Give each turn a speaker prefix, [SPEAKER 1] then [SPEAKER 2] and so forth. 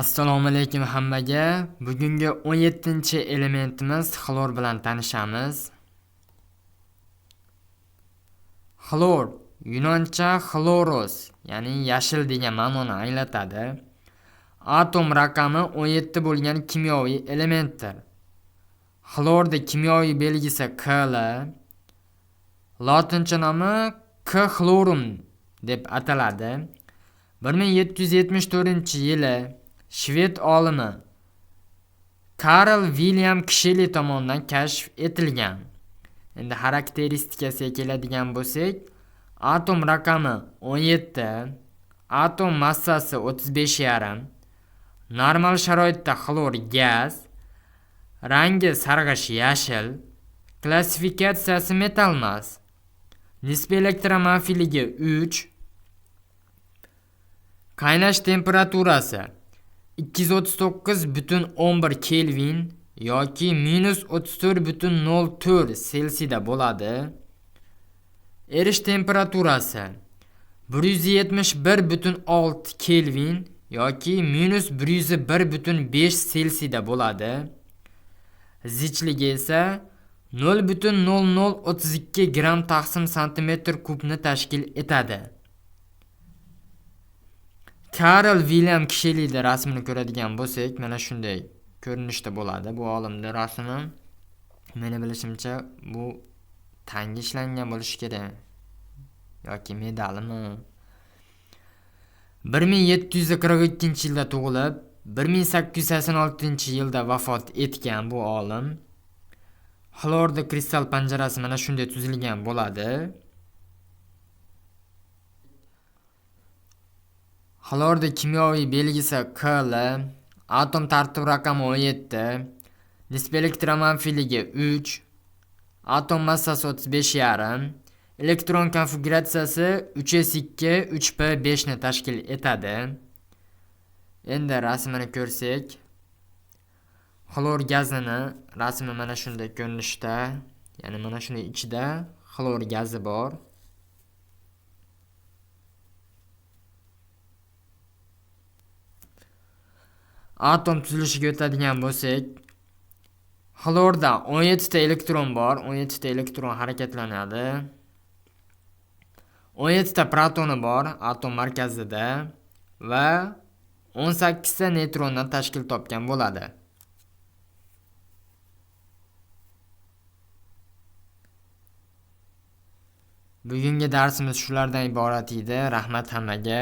[SPEAKER 1] Assalomu alaykum hammaga. Bugungi 17-elementimiz xlor bilan tanishamiz. Xlor yunoncha xloros, ya'ni yashil degan ma'noni anglatadi. Atom raqami 17 bo'lgan kimyoviy elementdir. Xlorning kimyoviy belgisi Kl. Lotincha nomi K-xlorum deb ataladi. 1774-yili Shved olimi Karl William Ksheli tomonidan kashf etilgan. Endi xarakteristikasiga keladigan bo'lsak, atom raqami 17, atom massasi 35,5, normal sharoitda xlor gaz, rangi sarg'ish yashil, klassifikatsiyasi metallmas, nisbiy elektromanfiyligi 3, qaynash temperaturasi 239,11 Kelvin yoki -34,04 Selsiyda bo'ladi. Erish temperaturasi 171,6 Kelvin yoki -101,5 Selsiyda bo'ladi. Zichligi esa 0,0032 gram taqsim santimetr kubni tashkil etadi. Karl William Kshelining rasmini ko'radigan bo'lsak, mana shunday ko'rinishda bo'ladi bu olimning rasmi. Meni bilishimcha bu tanga ishlangan bo'lishi kerak yoki medalimi. 1742-yilda tug'ilib, 1886-yilda vafot etgan bu olim. Xlorning kristal panjarasi mana shunday tuzilgan bo'ladi. Xlorning kimyoviy belgisi Kl, atom tartib raqami 17, nisbiy elektromanfiyligi 3, atom massasi 35,5, elektron konfiguratsiyasi 3s2 3p5 ni tashkil etadi. Endi rasmini ko'rsak, xlor gazini rasmi mana shunday ko'rinishda, ya'ni mana shunday ichida xlor gazi bor. Atom tuzilishiga o'tadigan bo'lsak, xlorda 17 ta elektron bor, 17 ta elektron harakatlanadi. 17 ta protoni bor atom markazida va 18 ta neytrondan tashkil topgan bo'ladi. Bugungi darsimiz shulardan iborat edi. Rahmat hammaga.